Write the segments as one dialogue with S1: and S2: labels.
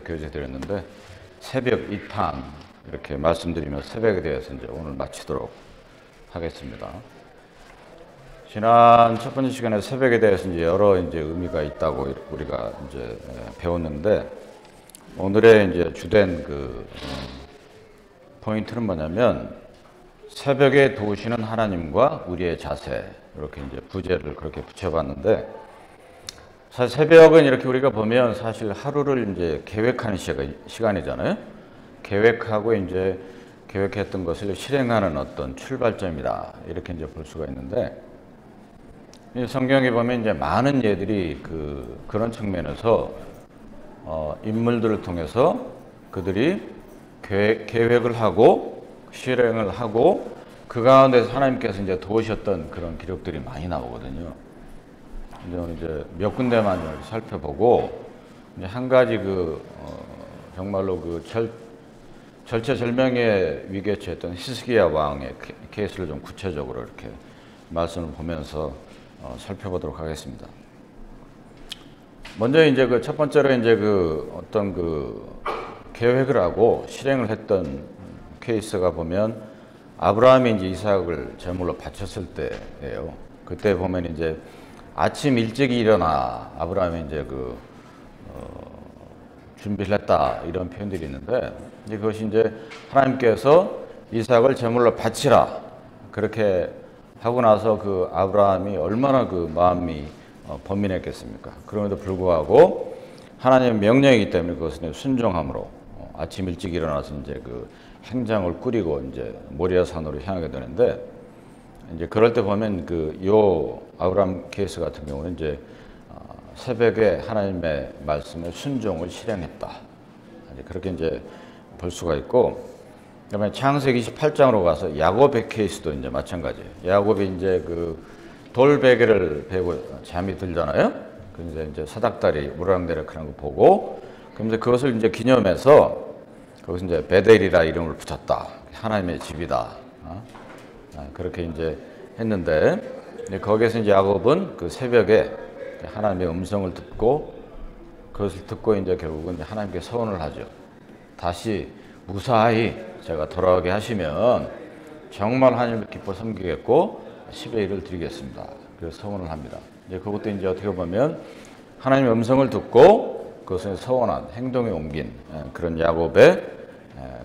S1: 교제 드렸는데 새벽 이탄 이렇게 말씀드리면서 새벽에 대해서 이제 오늘 마치도록 하겠습니다. 지난 첫 번째 시간에 새벽에 대해서 이제 여러 이제 의미가 있다고 우리가 이제 배웠는데 오늘의 이제 주된 포인트는 뭐냐면 새벽에 도우시는 하나님과 우리의 자세, 이렇게 이제 부제를 그렇게 붙여봤는데, 사실 새벽은 이렇게 우리가 보면 사실 하루를 이제 계획하는 시간이잖아요. 계획하고 이제 계획했던 것을 실행하는 어떤 출발점이다, 이렇게 이제 볼 수가 있는데, 성경에 보면 이제 많은 예들이 그런 측면에서 인물들을 통해서 그들이 계획을 하고 실행을 하고 그 가운데서 하나님께서 이제 도우셨던 그런 기록들이 많이 나오거든요. 이제 몇 군데만 살펴보고 이제 한 가지 정말로 절체절명의 위기에 처했던 히스기야 왕의 케이스를 좀 구체적으로 이렇게 말씀을 보면서 살펴보도록 하겠습니다. 먼저 이제 첫 번째로 이제 어떤 계획을 하고 실행을 했던 케이스가 보면 아브라함이 이제 이삭을 제물로 바쳤을 때예요. 그때 보면 이제 아침 일찍 일어나 아브라함이 이제 준비를 했다, 이런 표현들이 있는데, 이제 그것이 이제 하나님께서 이삭을 제물로 바치라 그렇게 하고 나서 아브라함이 얼마나 마음이 번민했겠습니까? 그럼에도 불구하고 하나님의 명령이기 때문에 그것은 순종함으로 아침 일찍 일어나서 이제 행장을 꾸리고 이제 모리아 산으로 향하게 되는데, 이제 그럴 때 보면 요 아브라함 케이스 같은 경우는 이제 새벽에 하나님의 말씀에 순종을 실행했다, 이제 그렇게 이제 볼 수가 있고, 그다음에 창세기 28장으로 가서 야곱의 케이스도 이제 마찬가지예요. 야곱이 이제 돌베개를 베고 잠이 들잖아요. 그래서 이제 사닥다리 우르락내락하는 거 보고, 그러면서 그것을 이제 기념해서 거기서 이제 베델이라 이름을 붙였다. 하나님의 집이다. 그렇게 이제 했는데, 거기에서 이제 야곱은 새벽에 하나님의 음성을 듣고, 그것을 듣고 이제 결국은 하나님께 서원을 하죠. 다시 무사히 제가 돌아오게 하시면 정말 하나님을 기뻐 섬기겠고 10의 1을 드리겠습니다. 그래서 서원을 합니다. 이제 그것도 이제 어떻게 보면 하나님의 음성을 듣고 그것을 서원한 행동에 옮긴 그런 야곱의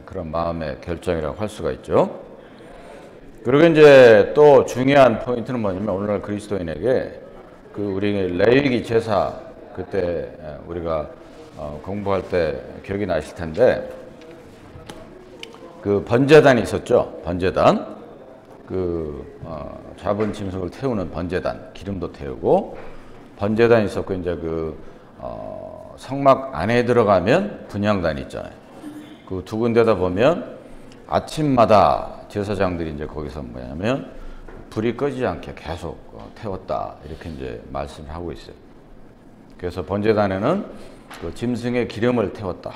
S1: 그런 마음의 결정이라고 할 수가 있죠. 그리고 이제 또 중요한 포인트는 뭐냐면 오늘날 그리스도인에게 우리 레위기 제사, 그때 우리가 공부할 때 기억이 나실 텐데 번제단이 있었죠. 번제단, 잡은 짐승을 태우는 번제단, 기름도 태우고 번제단이 있었고, 이제 성막 안에 들어가면 분향단이 있잖아요. 두 군데다 보면 아침마다 제사장들이 이제 거기서 뭐냐면 불이 꺼지지 않게 계속 태웠다, 이렇게 이제 말씀을 하고 있어요. 그래서 번제단에는 짐승의 기름을 태웠다.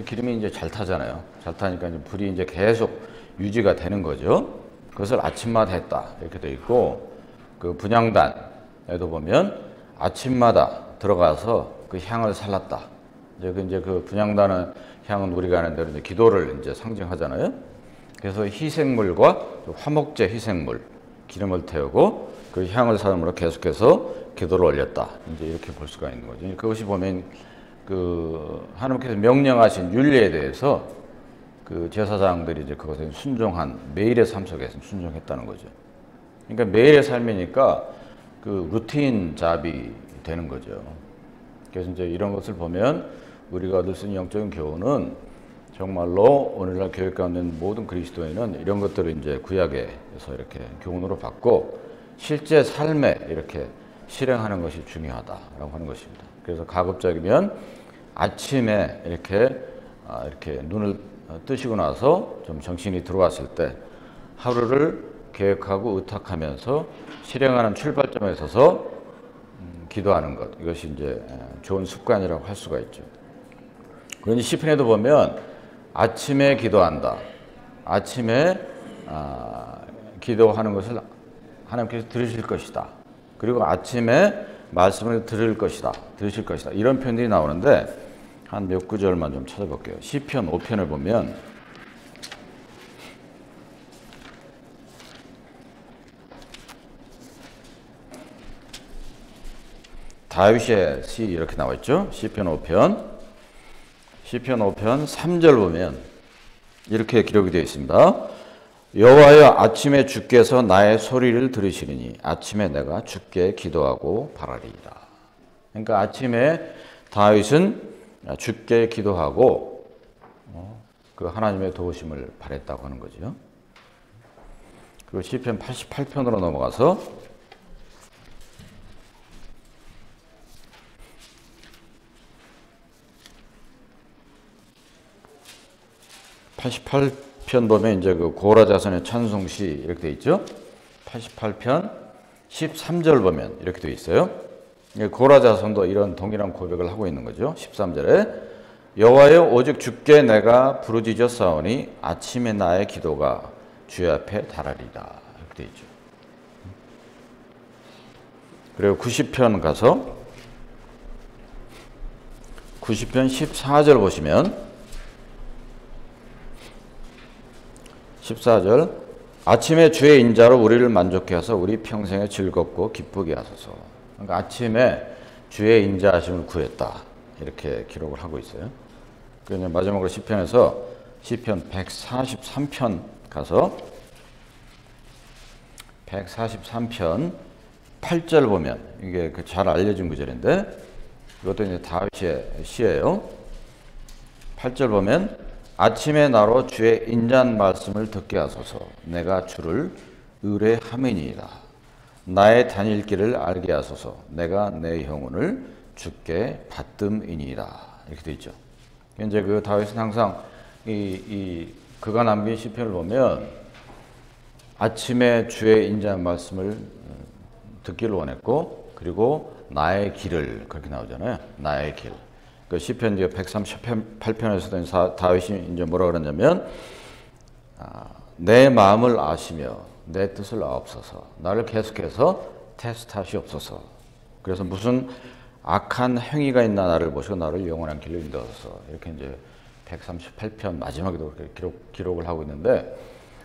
S1: 기름이 이제 잘 타잖아요. 잘 타니까 이제 불이 이제 계속 유지가 되는 거죠. 그것을 아침마다 했다, 이렇게 돼 있고, 분향단에도 보면 아침마다 들어가서 향을 살랐다. 이제 분향단은 향은 우리가 아는 대로 이제 기도를 이제 상징하잖아요. 그래서 희생물과 화목제 희생물, 기름을 태우고 그 향을 사람으로 계속해서 기도를 올렸다, 이제 이렇게 볼 수가 있는 거죠. 그것이 보면 하나님께서 명령하신 윤리에 대해서 제사장들이 이제 그것에 순종한 매일의 삶 속에서 순종했다는 거죠. 그러니까 매일의 삶이니까 루틴 잡이 되는 거죠. 그래서 이제 이런 것을 보면 우리가 얻을 수 있는 영적인 교훈은 정말로 오늘날 교회 가운데 있는 모든 그리스도인은 이런 것들을 이제 구약에서 이렇게 교훈으로 받고 실제 삶에 이렇게 실행하는 것이 중요하다라고 하는 것입니다. 그래서 가급적이면 아침에 이렇게 눈을 뜨시고 나서 좀 정신이 들어왔을 때 하루를 계획하고 의탁하면서 실행하는 출발점에 서서 기도하는 것, 이것이 이제 좋은 습관이라고 할 수가 있죠. 그런데 시편에도 보면 아침에 기도한다. 아침에 기도하는 것을 하나님께서 들으실 것이다. 그리고 아침에 말씀을 들으실 것이다. 이런 표현들이 나오는데 한 몇 구절만 좀 찾아볼게요. 시편 5편을 보면 다윗의 시 이렇게 나와 있죠. 시편 5편 3절 보면 이렇게 기록이 되어 있습니다. 여호와여 아침에 주께서 나의 소리를 들으시리니 아침에 내가 주께 기도하고 바라리이다. 그러니까 아침에 다윗은 주께 기도하고 그 하나님의 도우심을 바랬다고 하는 거죠. 그리고 시편 88편으로 넘어가서 88편 보면 이제 그 고라 자손의 찬송시 이렇게 되어 있죠. 88편 13절 보면 이렇게 되어 있어요. 고라 자손도 이런 동일한 고백을 하고 있는 거죠. 13절에 여호와여 오직 주께 내가 부르짖었사오니 아침에 나의 기도가 주의 앞에 달하리다. 이렇게 되어 있죠. 그리고 90편 가서 90편 14절 보시면 14절 아침에 주의 인자로 우리를 만족케 하사 우리 평생에 즐겁고 기쁘게 하소서. 그러니까 아침에 주의 인자하심을 구했다. 이렇게 기록을 하고 있어요. 그리고 마지막으로 시편에서 시편 143편 가서 143편 8절 보면 이게 잘 알려진 구절인데 이것도 이제 다윗의 시예요. 8절 보면 아침에 나로 주의 인자한 말씀을 듣게 하소서. 내가 주를 의뢰함이니이다. 나의 다닐 길을 알게 하소서. 내가 내 영혼을 주께 받듦이니이다. 이렇게 되어 있죠. 이제 그 다윗은 항상 그가 남긴 시편을 보면 아침에 주의 인자한 말씀을 듣기를 원했고, 그리고 나의 길을 그렇게 나오잖아요. 나의 길. 그 시편 138편에서도 다윗이 이제 뭐라 그러냐면 내 마음을 아시며 내 뜻을 아옵소서. 나를 계속해서 테스트하시옵소서. 그래서 무슨 악한 행위가 있나 나를 보시고 나를 영원한 길로 인도하소서. 이렇게 이제 138편 마지막에도 그렇게 기록을 하고 있는데,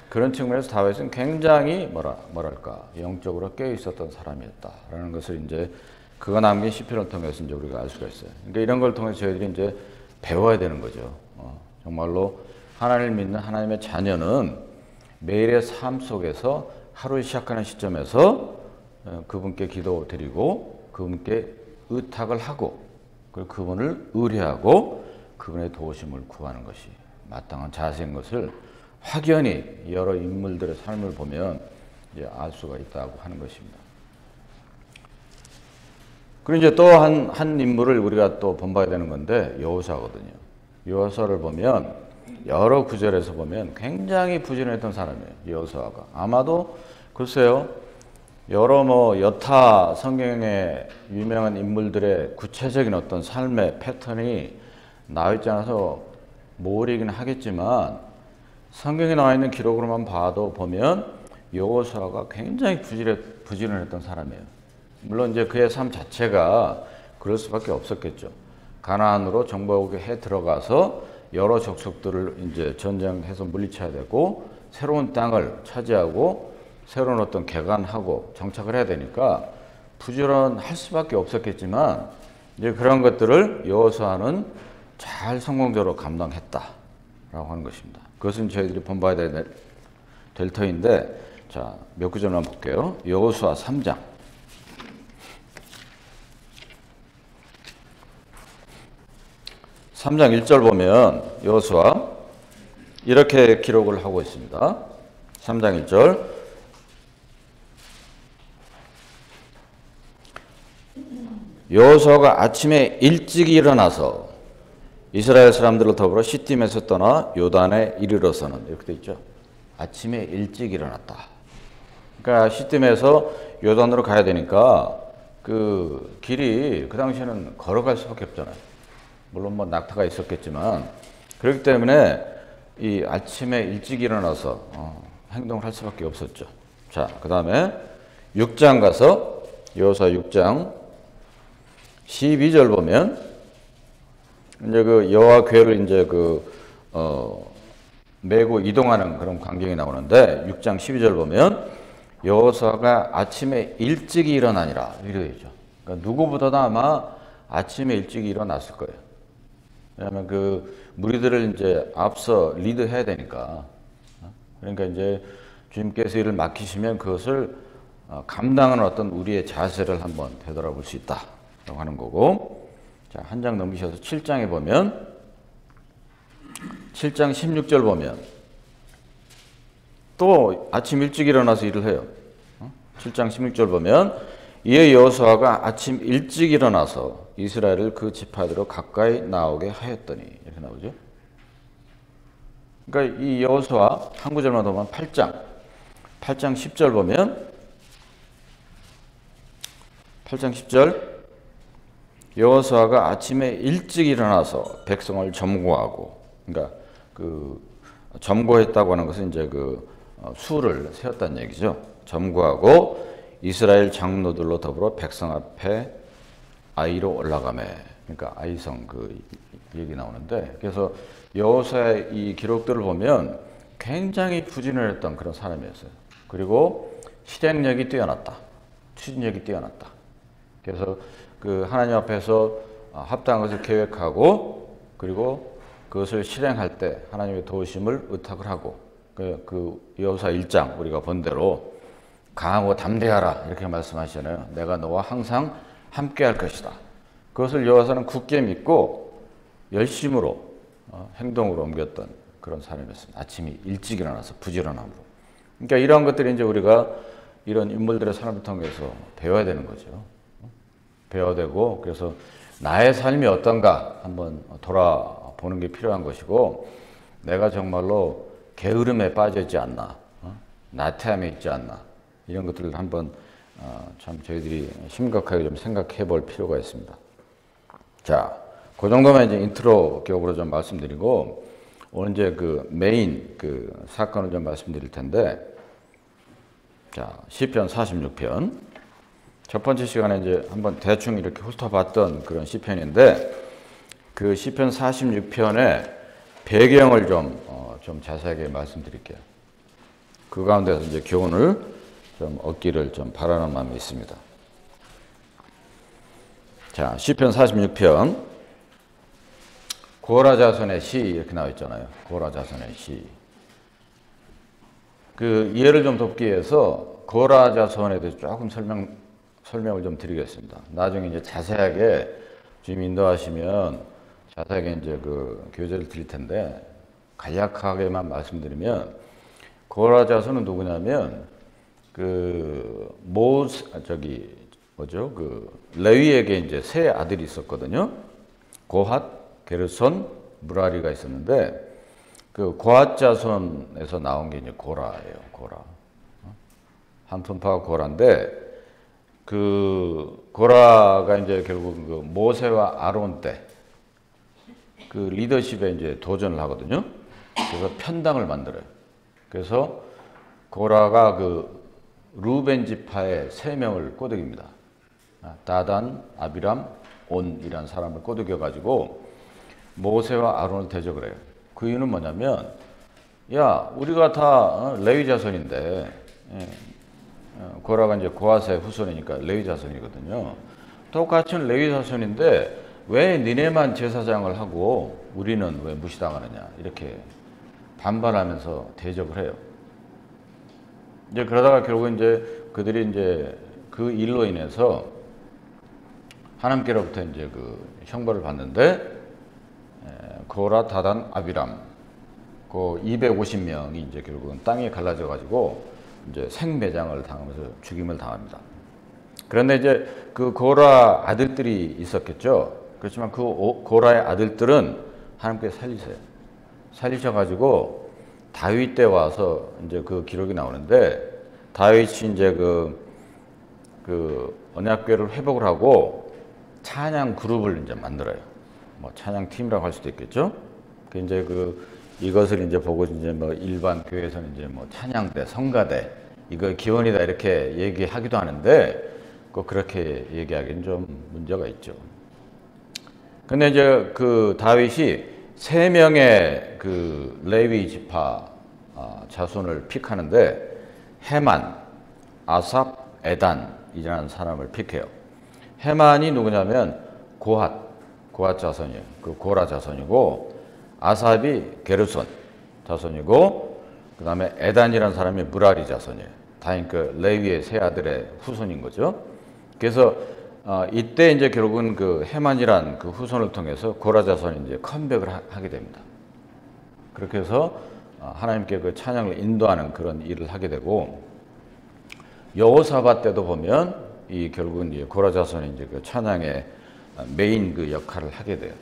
S1: 그런 측면에서 다윗은 굉장히 뭐랄까 영적으로 깨어 있었던 사람이었다라는 것을 이제 그가 남긴 시편을 통해서 이제 우리가 알 수가 있어요. 그러니까 이런 걸 통해서 저희들이 이제 배워야 되는 거죠. 정말로 하나님을 믿는 하나님의 자녀는 매일의 삶 속에서 하루 시작하는 시점에서 그분께 기도드리고 그분께 의탁을 하고 그리고 그분을 의뢰하고 그분의 도우심을 구하는 것이 마땅한 자세인 것을 확연히 여러 인물들의 삶을 보면 이제 알 수가 있다고 하는 것입니다. 그리고 이제 또 한 인물을 우리가 또 본봐야 되는 건데 여호수아거든요. 여호수아를 보면 여러 구절에서 보면 굉장히 부지런했던 사람이에요. 여호수아가 아마도 글쎄요 여러 여타 성경의 유명한 인물들의 구체적인 어떤 삶의 패턴이 나와 있지 않아서 모르긴 하겠지만 성경에 나와 있는 기록으로만 봐도 보면 여호수아가 굉장히 부지런했던 사람이에요. 물론 이제 그의 삶 자체가 그럴 수밖에 없었겠죠. 가나안으로 정복해 들어가서 여러 족속들을 이제 전쟁해서 물리쳐야 되고 새로운 땅을 차지하고 새로운 어떤 개간하고 정착을 해야 되니까 부지런할 수밖에 없었겠지만 이제 그런 것들을 여호수아는 잘 성공적으로 감당했다라고 하는 것입니다. 그것은 저희들이 본봐야 될 터인데, 자, 몇 구절만 볼게요. 여호수아 3장. 3장 1절 보면 여호수아 이렇게 기록을 하고 있습니다. 3장 1절 여호수아가 아침에 일찍 일어나서 이스라엘 사람들을 더불어 시딤에서 떠나 요단에 이르러서는 이렇게 돼 있죠. 아침에 일찍 일어났다. 그러니까 시딤에서 요단으로 가야 되니까 그 길이 그 당시에는 걸어갈 수밖에 없잖아요. 물론 낙타가 있었겠지만 그렇기 때문에 이 아침에 일찍 일어나서 행동을 할 수밖에 없었죠. 자, 그 다음에 6장 가서 여호수아 6장 12절 보면 이제 그 여호와 궤를 이제 메고 이동하는 그런 광경이 나오는데 6장 12절 보면 여호수아가 아침에 일찍 일어나니라 이러죠. 그러니까 누구보다도 아마 아침에 일찍 일어났을 거예요. 왜냐하면 그 무리들을 이제 앞서 리드해야 되니까. 그러니까 이제 주님께서 일을 맡기시면 그것을 감당하는 어떤 우리의 자세를 한번 되돌아볼 수 있다라고 하는 거고. 자, 한 장 넘기셔서 7장에 보면 7장 16절 보면 또 아침 일찍 일어나서 일을 해요. 7장 16절 보면 이에 여호수아가 아침 일찍 일어나서 이스라엘을 그 지파대로 가까이 나오게 하였더니 이렇게 나오죠. 그러니까 이 여호수아 한 구절만 더 보면 8장 10절 보면 8장 10절 여호수아가 아침에 일찍 일어나서 백성을 점거하고, 그러니까 그 점거했다고 하는 것은 이제 수를 세웠다는 얘기죠. 점거하고 이스라엘 장로들로 더불어 백성 앞에 아이로 올라가매. 그러니까 아이성 얘기 나오는데, 그래서 여호수아의 이 기록들을 보면 굉장히 부지런했던 그런 사람이었어요. 그리고 실행력이 뛰어났다. 추진력이 뛰어났다. 그래서 하나님 앞에서 합당한 것을 계획하고, 그리고 그것을 실행할 때 하나님의 도우심을 의탁을 하고, 여호수아 1장 우리가 본 대로 강하고 담대하라 이렇게 말씀하시잖아요. 내가 너와 항상 함께 할 것이다. 그것을 여호수아는 굳게 믿고 열심으로 행동으로 옮겼던 그런 사람이었습니다. 아침이 일찍 일어나서 부지런함으로. 그러니까 이러한 것들이 이제 우리가 이런 인물들의 삶을 통해서 배워야 되는 거죠. 배워야 되고, 그래서 나의 삶이 어떤가 한번 돌아보는 게 필요한 것이고, 내가 정말로 게으름에 빠져 있지 않나, 나태함에 있지 않나, 이런 것들을 한번 참 저희들이 심각하게 좀 생각해 볼 필요가 있습니다. 자, 그 정도만 이제 인트로 격으로 좀 말씀드리고, 오늘 이제 메인 사건을 좀 말씀드릴 텐데, 자, 시편 46편. 첫 번째 시간에 이제 한번 대충 이렇게 훑어봤던 그런 시편인데, 그 시편 46편의 배경을 좀 자세하게 말씀드릴게요. 그 가운데서 이제 교훈을 좀 얻기를 좀 바라는 마음이 있습니다. 자, 시편 46편. 고라 자손의 시 이렇게 나와 있잖아요. 고라 자손의 시. 이해를 좀 돕기 위해서 고라 자손에 대해서 조금 설명을 좀 드리겠습니다. 나중에 이제 자세하게 주님 인도하시면 자세하게 이제 교재를 드릴 텐데, 간략하게만 말씀드리면, 고라 자손은 누구냐면 레위에게 이제 세 아들이 있었거든요. 고핫, 게르손, 무라리가 있었는데, 고핫 자손에서 나온 게 이제 고라예요. 고라. 한 푼파가 고라인데, 고라가 이제 결국 모세와 아론 때 리더십에 이제 도전을 하거든요. 그래서 편당을 만들어요. 그래서 고라가 루벤 지파의 세 명을 꼬드깁니다. 다단, 아비람, 온이라는 사람을 꼬드겨 가지고 모세와 아론을 대적을 해요. 그 이유는 뭐냐면, 야, 우리가 다 레위 자손인데, 고라가 이제 고핫의 후손이니까 레위 자손이거든요. 똑같은 레위 자손인데 왜 니네만 제사장을 하고 우리는 왜 무시당하느냐, 이렇게 반발하면서 대적을 해요. 이제 그러다가 결국 이제 그들이 이제 그 일로 인해서 하나님께로부터 이제 형벌을 받는데, 고라, 다단, 아비람 250명이 이제 결국은 땅에 갈라져 가지고 이제 생매장을 당하면서 죽임을 당합니다. 그런데 이제 고라 아들들이 있었겠죠. 그렇지만 고라의 아들들은 하나님께 살리셔가지고 다윗 때 와서 이제 기록이 나오는데, 다윗이 이제 언약궤를 회복을 하고 찬양 그룹을 이제 만들어요. 뭐 찬양 팀이라고 할 수도 있겠죠. 이제 이것을 이제 보고 이제 일반 교회에서는 이제 찬양대, 성가대, 이거 기원이다 이렇게 얘기하기도 하는데, 꼭 그렇게 얘기하기는 좀 문제가 있죠. 근데 이제 그 다윗이 세 명의 그 레위 지파 자손을 픽하는데 헤만, 아삽, 에단이라는 사람을 픽해요. 헤만이 누구냐면 고핫 자손이에요. 그 고라 자손이고, 아삽이 게르손 자손이고, 그 다음에 에단이라는 사람이 무라리 자손이에요. 다 그 레위의 세 아들의 후손인 거죠. 그래서 이때 이제 결국은 그 헤만이란 그 후손을 통해서 고라 자손이 이제 컴백을 하게 됩니다. 그렇게 해서 하나님께 그 찬양을 인도하는 그런 일을 하게 되고, 여호사밧 때도 보면 이 결국은 이제 고라 자손이 이제 그 찬양의 메인 그 역할을 하게 돼요.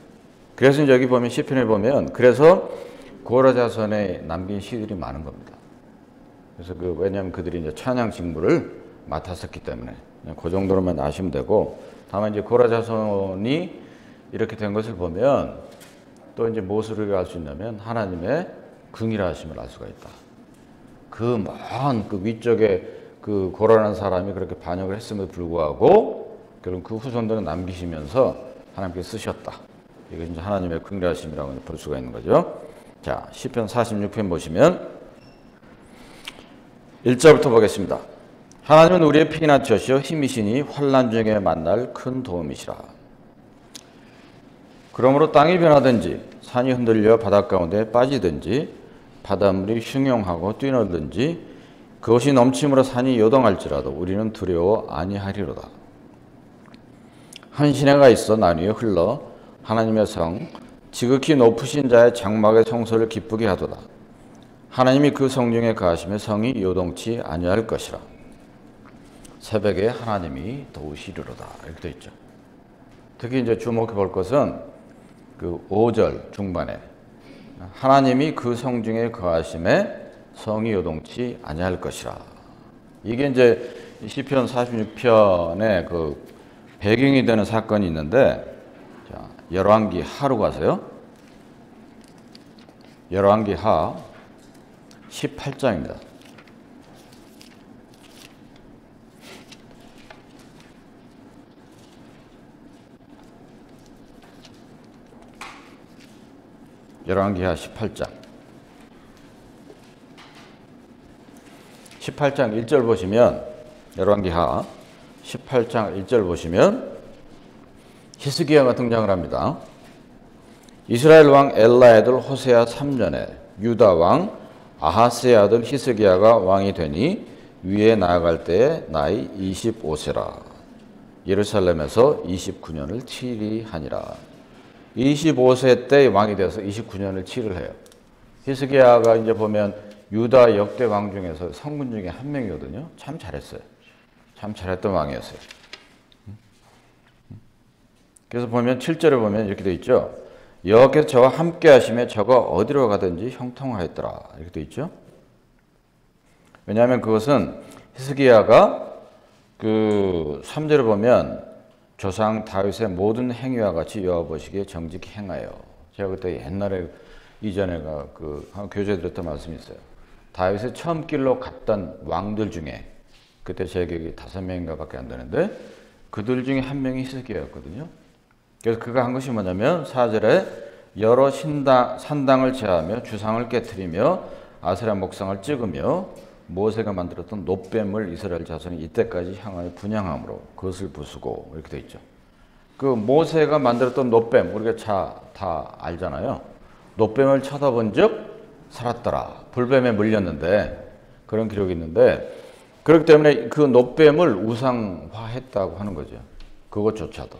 S1: 그래서 이제 여기 보면 시편에 보면 그래서 고라 자손에 남긴 시들이 많은 겁니다. 그래서 왜냐하면 그들이 이제 찬양 직무를 맡았었기 때문에 그 정도로만 아시면 되고, 다만 이제 고라 자손이 이렇게 된 것을 보면 또 이제 무엇을 알 수 있냐면 하나님의 긍휼하심을 알 수가 있다. 그 먼 그 위쪽에 그 고라라는 사람이 그렇게 반역을 했음에도 불구하고 결국 그 후손들은 남기시면서 하나님께 쓰셨다. 이게 이제 하나님의 긍휼하심이라고 볼 수가 있는 거죠. 자, 시편 46편 보시면 1절부터 보겠습니다. 하나님은 우리의 피난처시여 힘이시니 환난 중에 만날 큰 도움이시라. 그러므로 땅이 변하든지 산이 흔들려 바닷 가운데 빠지든지 바닷물이 흉용하고 뛰놀든지 그것이 넘침으로 산이 요동할지라도 우리는 두려워 아니하리로다. 한 시내가 있어 난 위에 흘러 하나님의 성 지극히 높으신 자의 장막의 성소를 기쁘게 하도다. 하나님이 그 성중에 거하시며 성이 요동치 아니할 것이라. 새벽에 하나님이 도우시리로다. 이렇게 되어 있죠. 특히 이제 주목해 볼 것은 그 5절 중반에 하나님이 그 성중에 거하심에 성이 요동치 아니할 것이라. 이게 이제 시편 46편의 그 배경이 되는 사건이 있는데, 자, 열왕기 하로 가세요. 열왕기 하 18장입니다. 열왕기하 18장 1절 보시면, 열왕기하 18장 1절 보시면 히스기야가 등장을 합니다. 이스라엘 왕 엘라의 아들 호세아 3년에 유다 왕 아하스의 아들 히스기야가 왕이 되니 위에 나아갈 때에 나이 25세라. 예루살렘에서 29년을 치리하니라. 25세 때 왕이 되어서 29년을 치를 해요. 히스기야가 이제 보면 유다 역대 왕 중에서 성군 중에 한 명이거든요. 참 잘했어요. 참 잘했던 왕이었어요. 그래서 보면 7절에 보면 이렇게 되어 있죠. 여호와께서 저와 함께 하시며 저가 어디로 가든지 형통하였더라. 이렇게 되어 있죠. 왜냐하면 그것은 히스기야가 그 3절에 보면 조상 다윗의 모든 행위와 같이 여호와 보시기에 정직히 행하여. 제가 그때 옛날에 이전에 그 교재 드렸던 말씀이 있어요. 다윗의 처음 길로 갔던 왕들 중에 그때 제 기억이 5명인가 밖에 안 되는데 그들 중에 한 명이 히스기야였거든요. 그래서 그가 한 것이 뭐냐면 4절에 여러 산당을 제하며 주상을 깨트리며 아세라 목상을 찍으며 모세가 만들었던 놋뱀을 이스라엘 자손이 이때까지 향하여 분향함으로 그것을 부수고. 이렇게 돼 있죠. 그 모세가 만들었던 놋뱀 우리가 다 알잖아요. 놋뱀을 쳐다본 즉 살았더라. 불뱀에 물렸는데 그런 기록이 있는데, 그렇기 때문에 그 놋뱀을 우상화했다고 하는 거죠. 그것조차도.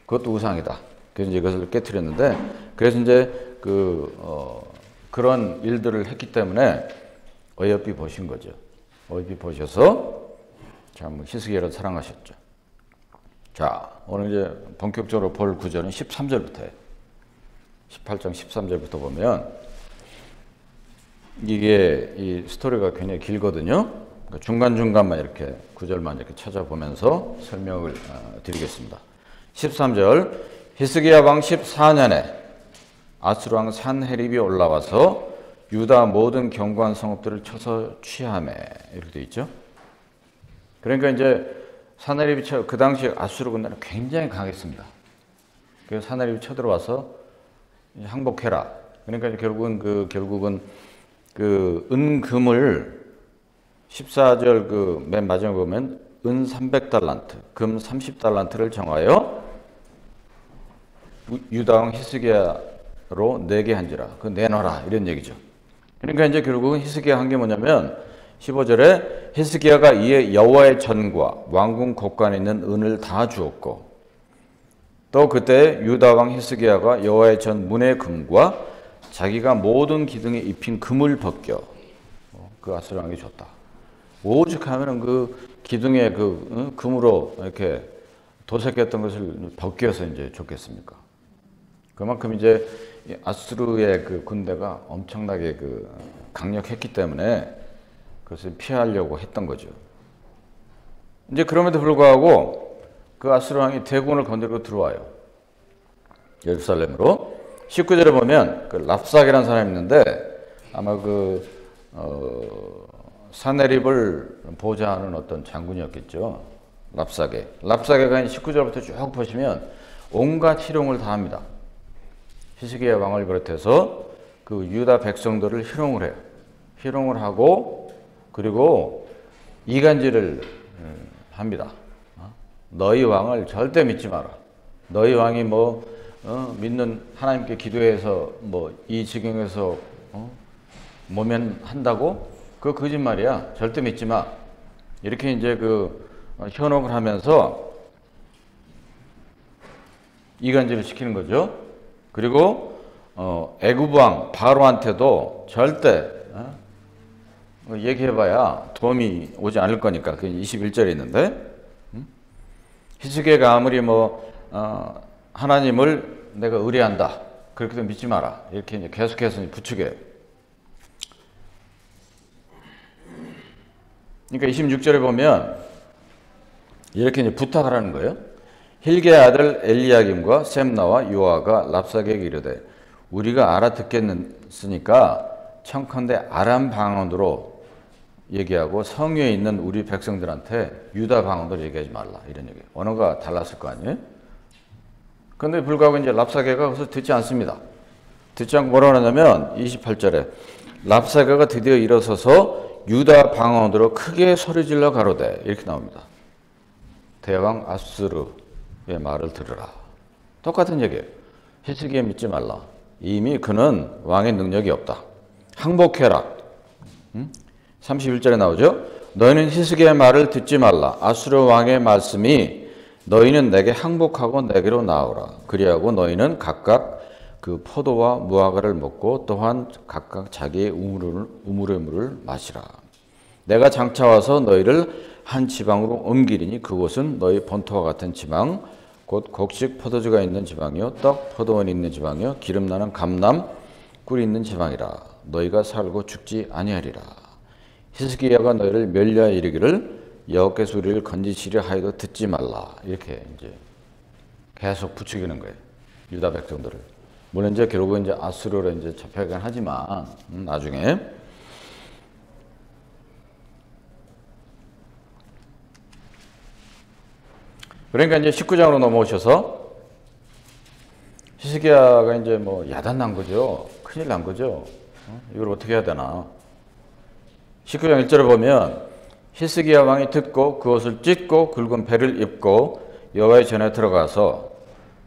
S1: 그것도 우상이다. 그래서 이제 그것을 깨트렸는데, 그래서 이제 그런 일들을 했기 때문에 어여삐 보신 거죠. 어여삐 보셔서 참 히스기야를 사랑하셨죠. 자, 오늘 이제 본격적으로 볼 구절은 13절부터예요. 18장 13절부터 보면 이게 이 스토리가 굉장히 길거든요. 그러니까 중간중간만 이렇게 구절만 이렇게 찾아보면서 설명을 드리겠습니다. 13절 히스기야 왕 14년에 아수르 왕 산헤립이 올라와서 유다 모든 견고한 성읍들을 쳐서 취하매. 이렇게 돼 있죠. 그러니까 이제 산헤립이 그 당시 아수르 군대는 굉장히 강했습니다. 그 사내립이 쳐들어와서 항복해라. 그러니까 결국은 그 은금을 14절 그 맨 마지막에 보면 은 300달란트, 금 30달란트를 정하여 유다 왕 히스기야로 내게 한지라. 그 내놔라 이런 얘기죠. 그러니까 이제 결국은 히스기야 한 게 뭐냐면 15절에 히스기야가 이에 여호와의 전과 왕궁 곳간에 있는 은을 다 주었고 또 그때 유다 왕 히스기야가 여호와의 전 문의 금과 자기가 모든 기둥에 입힌 금을 벗겨 그 아수르 왕이 줬다. 오죽하면은 그 기둥에 그 금으로 이렇게 도색했던 것을 벗겨서 이제 줬겠습니까? 그만큼 이제 아수르의 그 군대가 엄청나게 그 강력했기 때문에 그것을 피하려고 했던 거죠. 이제 그럼에도 불구하고 그 아수르 왕이 대군을 건드리고 들어와요. 예루살렘으로. 19절에 보면 그 랍사게라는 사람이 있는데 아마 사내립을 보좌하는 어떤 장군이었겠죠. 랍사게가 19절부터 쭉 보시면 온갖 희롱을 다 합니다. 히스기야 왕을 비롯해서 그 유다 백성들을 희롱을 해요. 희롱을 하고 그리고 이간질을 합니다. 너희 왕을 절대 믿지 마라. 너희 왕이 믿는 하나님께 기도해서 이 지경에서 모면한다고? 그거 거짓말이야. 절대 믿지 마. 이렇게 이제 현혹을 하면서 이간질을 시키는 거죠. 그리고 애굽 왕 바로한테도 절대 얘기해봐야 도움이 오지 않을 거니까. 그게 21절에 있는데 히스기야가 아무리 하나님을 내가 의뢰한다. 그렇게도 믿지 마라. 이렇게 이제 계속해서 부추겨요. 그러니까 26절에 보면 이렇게 이제 부탁을 하는 거예요. 힐게의 아들 엘리야김과 셈나와 요아가 랍사게에게 이르되 우리가 알아듣겠으니까 청컨대 아람 방언으로 얘기하고 성유에 있는 우리 백성들한테 유다 방언으로 얘기하지 말라. 이런 얘기. 언어가 달랐을 거 아니에요? 그런데 불구하고 이제 랍사게가 그것을 듣지 않습니다. 듣지 않고 뭐라고 하냐면 28절에 랍사게가 드디어 일어서서 유다 방언으로 크게 소리질러 가로되 이렇게 나옵니다. 대왕 아수르의 말을 들으라. 똑같은 얘기예요. 히스기야 믿지 말라. 이미 그는 왕의 능력이 없다. 항복해라. 31절에 나오죠. 너희는 히스기야의 말을 듣지 말라. 아수르 왕의 말씀이 너희는 내게 항복하고 내게로 나오라. 그리하고 너희는 각각 그 포도와 무화과를 먹고 또한 각각 자기의 우물의 물을 마시라. 내가 장차 와서 너희를 한 지방으로 옮기리니 그곳은 너희 본토와 같은 지방 곧 곡식 포도주가 있는 지방이요 떡 포도원이 있는 지방이요 기름 나는 감람 꿀이 있는 지방이라. 너희가 살고 죽지 아니하리라. 히스기야가 너희를 멸려하여 이르기를 여호와께서 우리를 건지시려 하여도 듣지 말라. 이렇게 이제 계속 부추기는 거예요. 유다 백성들을. 물론 이제 결국은 이제 아수르로 이제 잡혀가긴 하지만 나중에 그러니까 이제 19장으로 넘어오셔서 히스기야가 이제 야단 난 거죠. 큰일 난 거죠. 이걸 어떻게 해야 되나. 19장 1절에 보면 히스기야 왕이 듣고 그것을 찢고 굵은 배를 입고 여호와의 전에 들어가서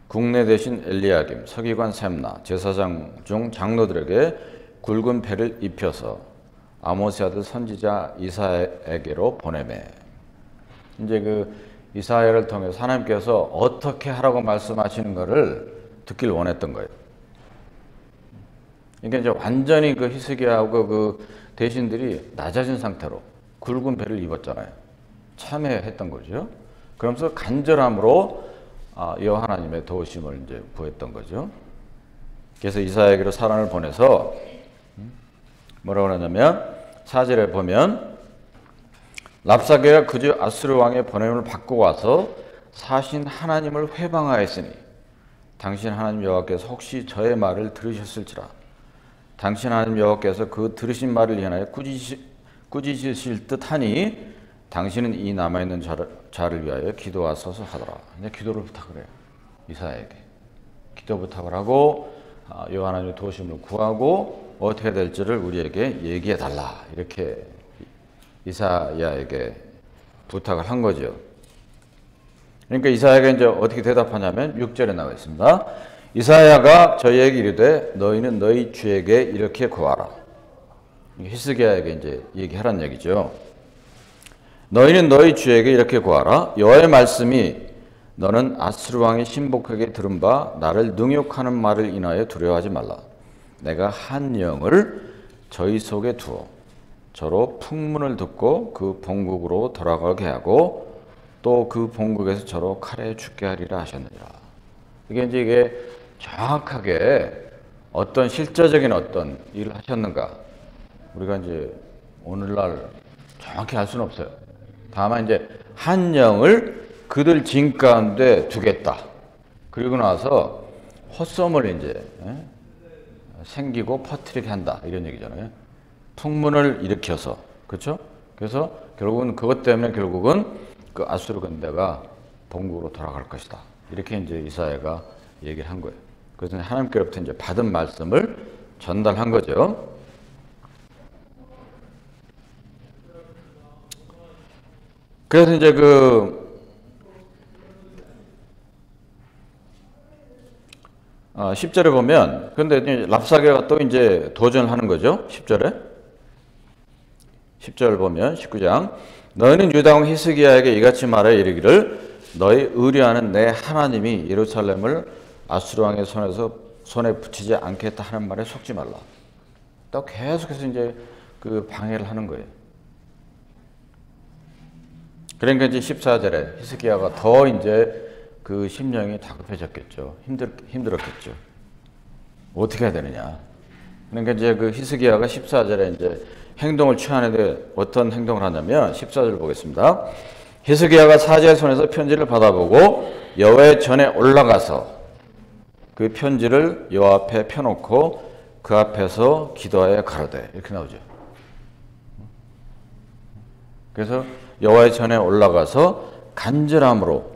S1: 국내 대신 엘리야김, 서기관 셈나, 제사장 중 장로들에게 굵은 배를 입혀서 아모스 아들 선지자 이사야에게로 보내매. 이제 이사야를 통해서 하나님께서 어떻게 하라고 말씀하시는 것을 듣길 원했던 거예요. 그러니까 이제 완전히 히스기야하고 대신들이 낮아진 상태로 굵은 배를 입었잖아요. 참회했던 거죠. 그러면서 간절함으로 여호와 하나님의 도우심을 이제 구했던 거죠. 그래서 이사야에게로 사람을 보내서 뭐라고 하냐면 4절에 보면 랍사게가 그저 아수르 왕의 보냄을 받고 와서 사신 하나님을 회방하였으니 당신 하나님 여호와께서 혹시 저의 말을 들으셨을지라. 당신 하나님 여호와께서 그 들으신 말을 인하여 꾸짖으실 듯하니 당신은 이 남아있는 자를 위하여 기도하소서 하더라. 이제 기도를 부탁을 해요. 이사야에게. 기도 부탁을 하고 하나님의 도우심을 구하고 어떻게 될지를 우리에게 얘기해 달라 이렇게 이사야에게 부탁을 한 거죠. 그러니까 이사야가 이제 어떻게 대답하냐면 6절에 나와 있습니다. 이사야가 저희에게 이르되 너희는 너희 주에게 이렇게 구하라. 히스기야에게 이제 얘기하란 얘기죠. 너희는 너희 주에게 이렇게 구하라. 여호와의 말씀이 너는 아수르 왕이 신복하게 들은 바 나를 능욕하는 말을 인하여 두려워하지 말라. 내가 한 영을 저희 속에 두어 저로 풍문을 듣고 그 본국으로 돌아가게 하고 또 그 본국에서 저로 칼에 죽게 하리라 하셨느니라. 이게 정확하게 어떤 실제적인 어떤 일을 하셨는가 우리가 이제 오늘날 정확히 알 수는 없어요. 다만 이제 한 영을 그들 진 가운데 두겠다. 그리고 나서 헛소문을 이제 생기고 퍼뜨리게 한다 이런 얘기잖아요. 풍문을 일으켜서 그렇죠? 그래서 결국은 그것 때문에 결국은 그 아수르 군대가 본국으로 돌아갈 것이다. 이렇게 이제 이사야가 얘기를 한 거예요. 그래서 하나님께로부터 이제 받은 말씀을 전달한 거죠. 그래서 이제 10절에 보면, 근데 랍사게가 또 이제 도전을 하는 거죠. 10절에. 10절 보면, 19장. 너희는 유다 왕 히스기야에게 이같이 말하여 이르기를 너희 의뢰하는 내 하나님이 예루살렘을 아수르 왕의 손에 붙이지 않겠다 하는 말에 속지 말라. 또 계속해서 이제 그 방해를 하는 거예요. 그러니까 이제 14절에 히스기야가 더 이제 그 심령이 다급해졌겠죠. 힘들었겠죠. 어떻게 해야 되느냐. 그러니까 이제 그 히스기야가 14절에 이제 행동을 취하는데 어떤 행동을 하냐면 14절 보겠습니다. 히스기야가 사제의 손에서 편지를 받아보고 여호와의 전에 올라가서 그 편지를 여호와 앞에 펴놓고 그 앞에서 기도하여 가로되 이렇게 나오죠. 그래서 여호와의 전에 올라가서 간절함으로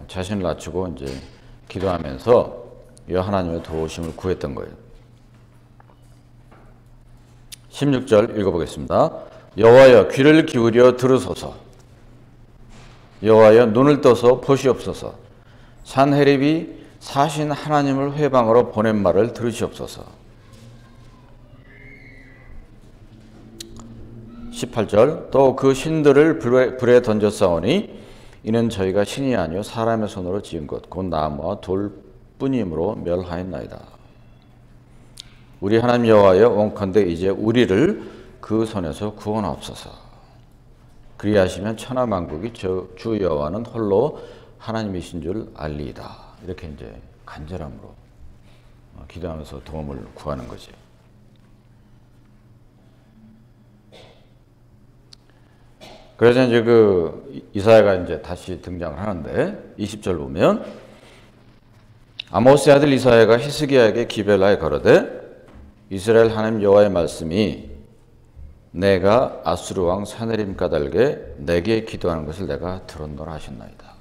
S1: 자신을 낮추고 이제 기도하면서 여호와 하나님의 도우심을 구했던 거예요. 16절 읽어보겠습니다. 여호와여 귀를 기울여 들으소서. 여호와여 눈을 떠서 보시옵소서. 산헤립이 사신 하나님을 회방으로 보낸 말을 들으시옵소서. 18절 또 그 신들을 불에 던졌사오니 이는 저희가 신이 아니요 사람의 손으로 지은 것 곧 나무와 돌뿐이므로 멸하였나이다. 우리 하나님 여호와여 원컨대 이제 우리를 그 손에서 구원하옵소서. 그리하시면 천하만국이 주 여호와는 홀로 하나님이신 줄 알리이다. 이렇게 이제 간절함으로 기도하면서 도움을 구하는 거지. 그래서 이제 그 이사야가 이제 다시 등장을 하는데 20절 보면 아모스의 아들 이사야가 히스기야에게 기별하여 가로되 이스라엘 하나님 여호와의 말씀이 내가 아수르 왕 사네립 까닭에 내게 기도하는 것을 내가 들었노라 하셨나이다.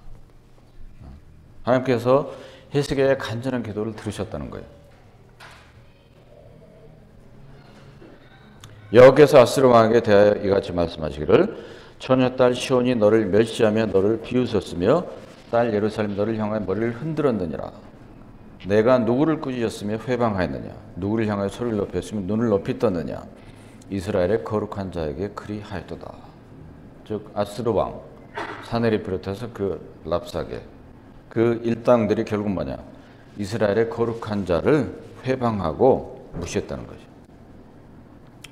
S1: 하나님께서 히스기야의 간절한 기도를 들으셨다는 거예요. 여호와께서 아수르 왕에게 대하여 이같이 말씀하시기를 처녀딸 시온이 너를 멸시하며 너를 비웃었으며 딸 예루살렘 너를 향하여 머리를 흔들었느니라. 내가 누구를 꾸짖었으며 회방하였느냐. 누구를 향하여 소리를 높였으며 눈을 높이 떴느냐. 이스라엘의 거룩한 자에게 그리하였도다. 즉 아수르 왕 사네립 비롯해서 그 랍사게 그 일당들이 결국 뭐냐. 이스라엘의 거룩한 자를 회방하고 무시했다는 거죠.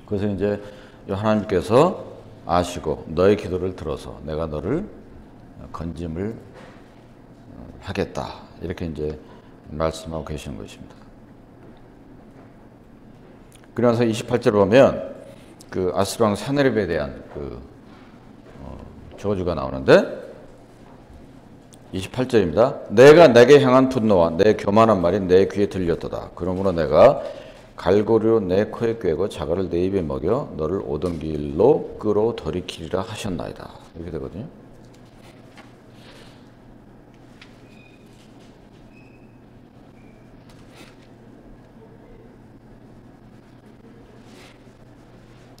S1: 그래서 이제 하나님께서 아시고 너의 기도를 들어서 내가 너를 건짐을 하겠다. 이렇게 이제 말씀하고 계시는 것입니다. 그러면서 28절 보면 그 아수르 왕 사네립에 대한 그 저주가 나오는데 28절입니다. 내가 내게 향한 분노와 내 교만한 말이 내 귀에 들렸도다. 그러므로 내가 갈고리로 내 코에 꿰고 자갈을 내 입에 먹여 너를 오던 길로 끌어 돌이키리라 하셨나이다. 이렇게 되거든요.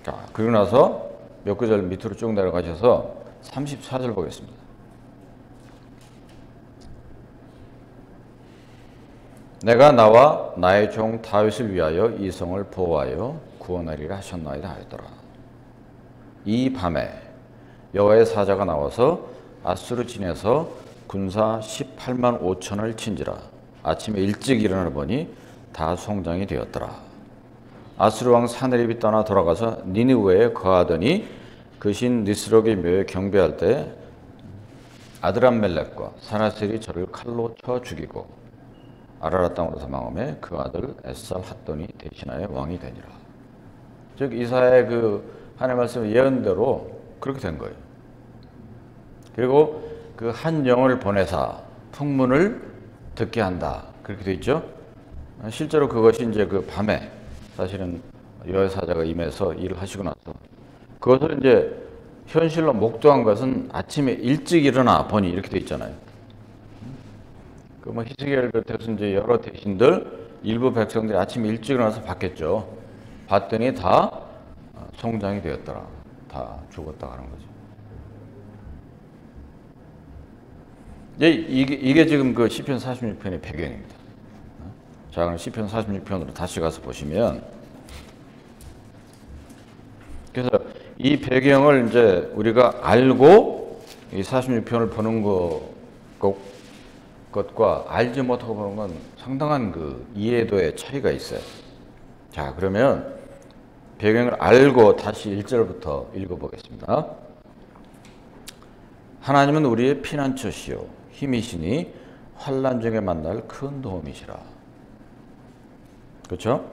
S1: 자, 그리고 나서 몇 구절 밑으로 쭉 내려가셔서 34절 보겠습니다. 내가 나와 나의 종 다윗을 위하여 이 성을 보호하여 구원하리라 하셨나이다 하였더라. 이 밤에 여호와의 사자가 나와서 아수르 진에서 군사 18만 5천을 친지라. 아침에 일찍 일어나 보니 다 송장이 되었더라. 아수르 왕 사네립이 떠나 돌아가서 니느웨에 거하더니 그 신 니스록의 묘에 경배할 때 아드람멜렉과 사나셀이 저를 칼로 쳐 죽이고 아라랏 땅으로 사망하며 그 아들 에살 핫돈이 대신하여 왕이 되니라. 즉 이사야의 그 하나님의 말씀 예언대로 그렇게 된 거예요. 그리고 그 한 영혼을 보내사 풍문을 듣게 한다. 그렇게 돼 있죠. 실제로 그것이 이제 그 밤에 사실은 여호와의 사자가 임해서 일을 하시고 나서 그것을 이제 현실로 목도한 것은 아침에 일찍 일어나 보니 이렇게 돼 있잖아요. 그 뭐 히스기야를 비롯해서 이제 여러 대신들 일부 백성들이 아침에 일찍 일어나서 봤겠죠. 봤더니 다 송장이 되었더라. 다 죽었다 하는 거죠. 이게 지금 그 시편 46편의 배경입니다. 자, 그럼 시편 46편으로 다시 가서 보시면, 그래서 이 배경을 이제 우리가 알고 이 46편을 보는 것과 알지 못하고 보는 건 상당한 그 이해도의 차이가 있어요. 자, 그러면 배경을 알고 다시 1절부터 읽어보겠습니다. 하나님은 우리의 피난처시요 힘이시니 환난 중에 만날 큰 도움이시라. 그렇죠?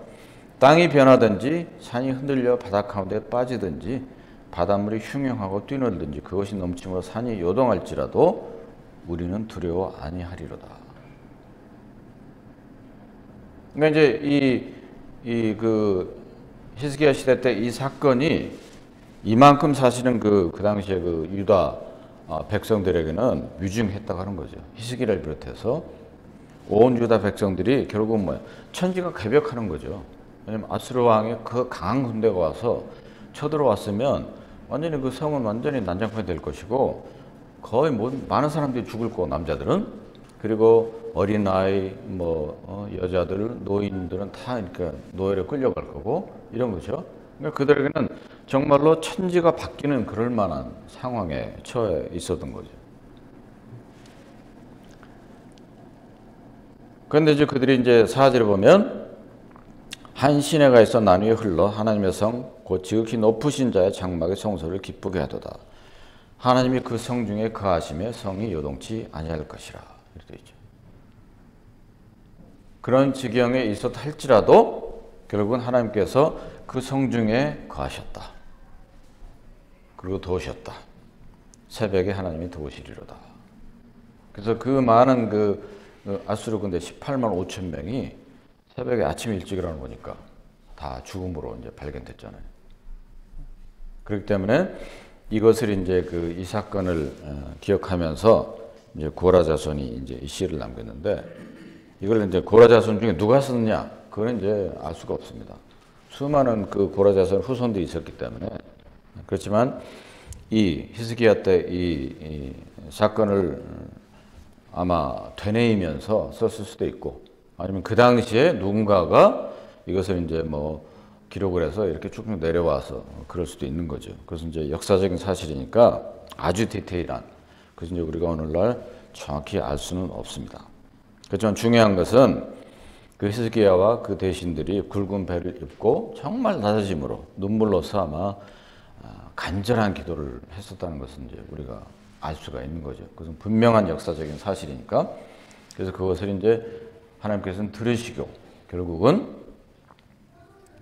S1: 땅이 변하든지 산이 흔들려 바다 가운데 빠지든지 바닷물이 흉흉하고 뛰놀든지 그것이 넘침으로 산이 요동할지라도 우리는 두려워 아니하리로다. 그러니까 이제 그 히스기야 시대 때 이 사건이 이만큼 사실은 그 당시에 그 유다 백성들에게는 위중했다고 하는 거죠. 히스기야를 비롯해서 온 유다 백성들이 결국은 뭐야? 천지가 개벽하는 거죠. 왜냐면 아수르 왕의 그 강한 군대가 와서 쳐들어왔으면 완전히 그 성은 완전히 난장판이 될 것이고 거의 많은 사람들이 죽을 거고 남자들은 그리고 어린아이 여자들 노인들은 다 그러니까 노예로 끌려갈 거고 이런 거죠. 그러니까 그들에게는 정말로 천지가 바뀌는 그럴 만한 상황에 처해 있었던 거죠. 그런데 이제 그들이 이제 4절에 보면 한 시내가 있어 나뉘어 흘러 하나님의 성 곧 지극히 높으신 자의 장막의 성소를 기쁘게 하도다. 하나님이 그 성 중에 거하시며 성이 요동치 아니할 것이라. 이렇게 되어 있죠. 그런 지경에 있었다 할지라도 결국은 하나님께서 그 성 중에 거하셨다. 그리고 도우셨다. 새벽에 하나님이 도우시리로다. 그래서 그 많은 그 아수르 군대 18만 5천 명이 새벽에 아침 일찍 일어나 보니까 다 죽음으로 이제 발견됐잖아요. 그렇기 때문에 이것을 이제 이 사건을 기억하면서 이제 고라 자손이 이제 이 시를 남겼는데 이걸 이제 고라 자손 중에 누가 썼냐? 그건 이제 알 수가 없습니다. 수많은 그 고라 자손 후손들이 있었기 때문에 그렇지만 이 히스기야 때 이 사건을 아마 되뇌이면서 썼을 수도 있고 아니면 그 당시에 누군가가 이것을 이제 기록을 해서 이렇게 쭉 내려와서 그럴 수도 있는 거죠. 그래서 이제 역사적인 사실이니까 아주 디테일한 그래서 이제 우리가 오늘날 정확히 알 수는 없습니다. 그렇지만 중요한 것은 그 히스기야와 그 대신들이 굵은 배를 입고 정말 낮아짐으로 눈물로서 아마 간절한 기도를 했었다는 것은 이제 우리가 알 수가 있는 거죠. 그것은 분명한 역사적인 사실이니까. 그래서 그것을 이제 하나님께서는 들으시고 결국은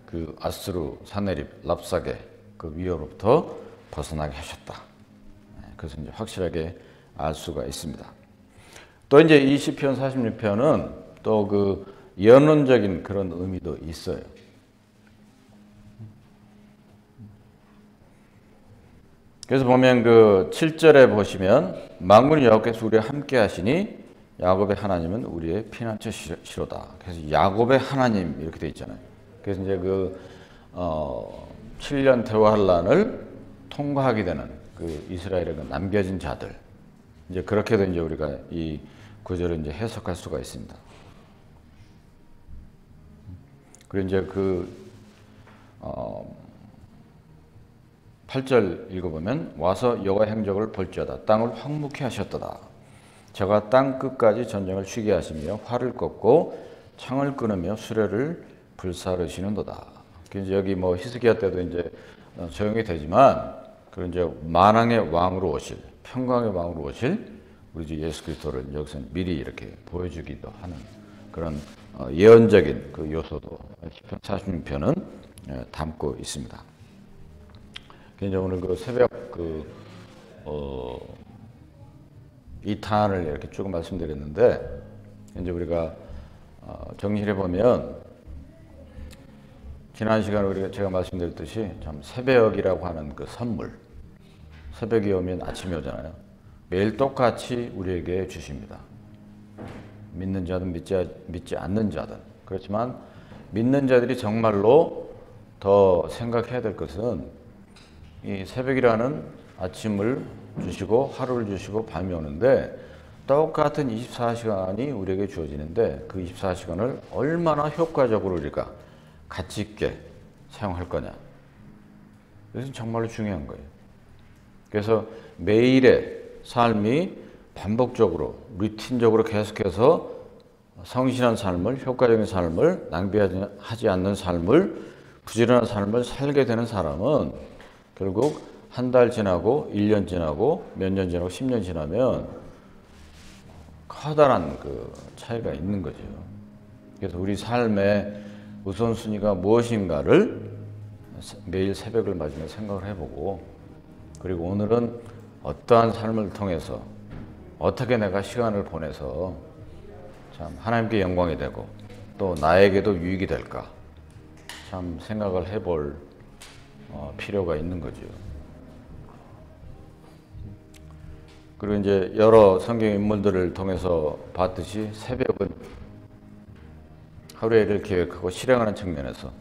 S1: 그 아수르 사네립 랍사게 그 위협으로부터 벗어나게 하셨다. 그래서 이제 확실하게 알 수가 있습니다. 또 이제 이 시편 46편은 또 그 예언론적인 그런 의미도 있어요. 그래서 보면 그 7절에 보시면 만군의 여호와께서 우리와 함께 하시니 야곱의 하나님은 우리의 피난처시로다. 그래서 야곱의 하나님 이렇게 돼 있잖아요. 그래서 이제 7년 대환란을 통과하게 되는 그 이스라엘의 그 남겨진 자들. 이제 그렇게도 이제 우리가 이 구절을 이제 해석할 수가 있습니다. 그리고 이제 그 8절 읽어보면 와서 여호와 행적을 볼지어다 땅을 황무케 하셨도다. 저가 땅 끝까지 전쟁을 쉬게 하시며 활을 꺾고 창을 끊으며 수레를 불사르시는도다. 이제 여기 뭐 히스기야 때도 이제 적용이 되지만 그 이제 만왕의 왕으로 오실 평강의 왕으로 오실 우리 주 예수 그리스도를 여기서 미리 이렇게 보여주기도 하는 그런 예언적인 그 요소도 시편 46편은 담고 있습니다. 이제 오늘 그 새벽 이 탄을 이렇게 쭉 말씀드렸는데 이제 우리가 정리해 보면 지난 시간에 제가 말씀드렸듯이 참 새벽이라고 하는 그 선물, 새벽이 오면 아침이 오잖아요. 매일 똑같이 우리에게 주십니다. 믿는 자든 믿지 않는 자든. 그렇지만 믿는 자들이 정말로 더 생각해야 될 것은 이 새벽이라는 아침을 주시고 하루를 주시고 밤이 오는데 똑같은 24시간이 우리에게 주어지는데 그 24시간을 얼마나 효과적으로 우리가 가치 있게 사용할 거냐. 이것은 정말로 중요한 거예요. 그래서 매일의 삶이 반복적으로 루틴적으로 계속해서 성실한 삶을 효과적인 삶을 낭비하지 않는 삶을 부지런한 삶을 살게 되는 사람은 결국 한 달 지나고 1년 지나고 몇 년 지나고 10년 지나면 커다란 그 차이가 있는 거죠. 그래서 우리 삶의 우선순위가 무엇인가를 매일 새벽을 맞으며 생각을 해보고 그리고 오늘은 어떠한 삶을 통해서 어떻게 내가 시간을 보내서 참 하나님께 영광이 되고 또 나에게도 유익이 될까 참 생각을 해볼 필요가 있는 거죠. 그리고 이제 여러 성경 인물들을 통해서 봤듯이 새벽은 하루의 일을 계획하고 실행하는 측면에서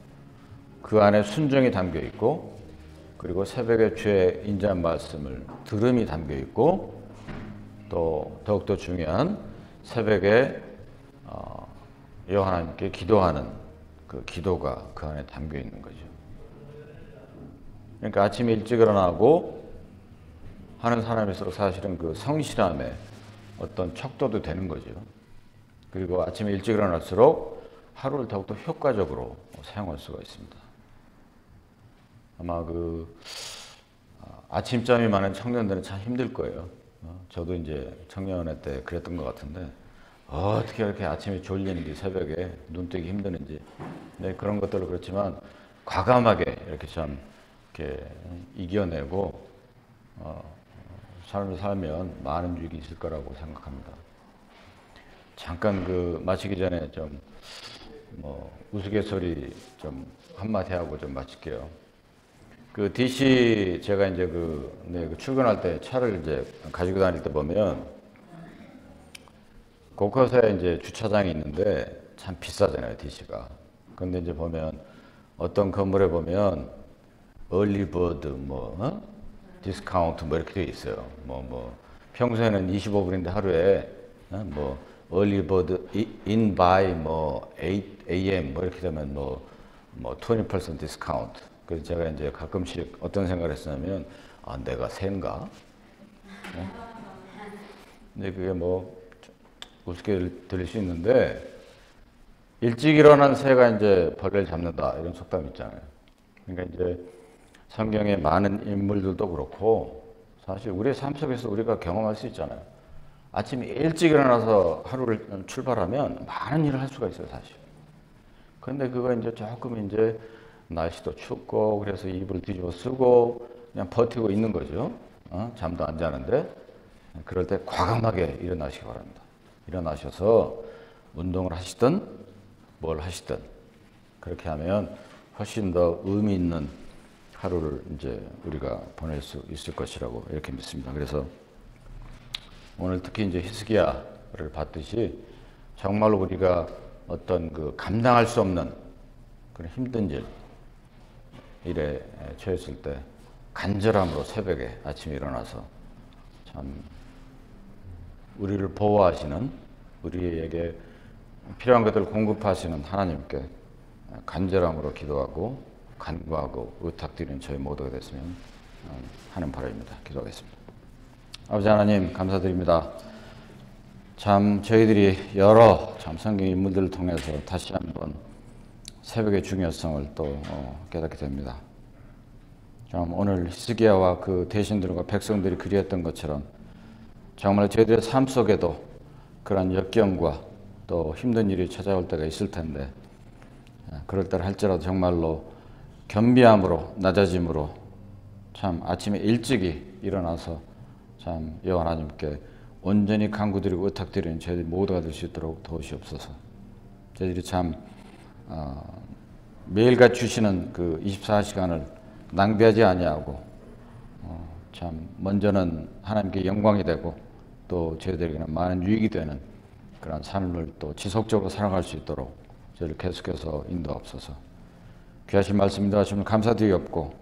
S1: 그 안에 순종이 담겨 있고 그리고 새벽에 주의 인자한 말씀을 들음이 담겨 있고 또 더욱더 중요한 새벽에 여호와 하나님께 기도하는 그 기도가 그 안에 담겨 있는 거죠. 그러니까 아침에 일찍 일어나고 하는 사람일수록 사실은 그 성실함에 어떤 척도도 되는 거죠. 그리고 아침에 일찍 일어날수록 하루를 더욱더 효과적으로 사용할 수가 있습니다. 아마 그 아침잠이 많은 청년들은 참 힘들 거예요. 저도 이제 청년회 때 그랬던 것 같은데 어떻게 이렇게 아침에 졸리는지 새벽에 눈 뜨기 힘드는지 네, 그런 것들은 그렇지만 과감하게 이렇게 참 이렇게 이겨내고 삶을 살면 많은 유익이 있을 거라고 생각합니다. 잠깐 그 마치기 전에 좀 우스갯소리 좀 한마디 하고 좀 마칠게요. 그 DC 제가 이제 그 출근할 때 차를 이제 가지고 다닐 때 보면 곳곳에 이제 주차장이 있는데 참 비싸잖아요, DC가. 근데 이제 보면 어떤 건물에 보면 얼리버드 디스카운트 이렇게 되어 있어요. 평소에는 25불인데 하루에 얼리버드 in by 8 AM 이렇게 되면 20% 디스카운트. 그래서 제가 이제 가끔씩 어떤 생각을 했냐면 내가 새인가? 근데 그게 우습게 들릴 수 있는데 일찍 일어난 새가 이제 벌레를 잡는다 이런 속담 있잖아요. 그러니까 이제 성경의 많은 인물들도 그렇고 사실 우리의 삶 속에서 우리가 경험할 수 있잖아요. 아침에 일찍 일어나서 하루를 출발하면 많은 일을 할 수가 있어요, 사실. 그런데 그거 이제 조금 이제 날씨도 춥고 그래서 이불 뒤집어 쓰고 그냥 버티고 있는 거죠. 잠도 안 자는데 그럴 때 과감하게 일어나시기 바랍니다. 일어나셔서 운동을 하시든 뭘 하시든 그렇게 하면 훨씬 더 의미 있는 하루를 이제 우리가 보낼 수 있을 것이라고 이렇게 믿습니다. 그래서 오늘 특히 이제 히스기야를 봤듯이 정말로 우리가 어떤 그 감당할 수 없는 그런 힘든 일, 일에 처했을 때 간절함으로 새벽에 아침에 일어나서 참 우리를 보호하시는, 우리에게 필요한 것들을 공급하시는 하나님께 간절함으로 기도하고 간구하고 의탁드리는 저희 모두가 됐으면 하는 바람입니다. 기도하겠습니다. 아버지 하나님, 감사드립니다. 참 저희들이 여러 참 성경 인물들을 통해서 다시 한번 새벽의 중요성을 또 깨닫게 됩니다. 참 오늘 히스기야와 그 대신들과 백성들이 그리했던 것처럼 정말 저희들의 삶 속에도 그런 역경과 또 힘든 일이 찾아올 때가 있을 텐데, 그럴 때를 할지라도 정말로 겸비함으로, 낮아짐으로 참 아침에 일찍이 일어나서 참 여호와 하나님께 온전히 간구드리고 의탁드리는 저희들 모두가 될 수 있도록 도우시옵소서. 저희들이 참 매일같이 주시는 그 24시간을 낭비하지 아니하고 참 먼저는 하나님께 영광이 되고 또 저희들에게는 많은 유익이 되는 그런 삶을 또 지속적으로 살아갈 수 있도록 저희를 계속해서 인도하옵소서. 귀하신 말씀 인도하시면 감사드리옵고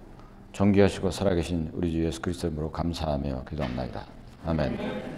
S1: 존귀하시고 살아계신 우리 주 예수 그리스도 이름으로 감사하며 기도합나이다. 아멘.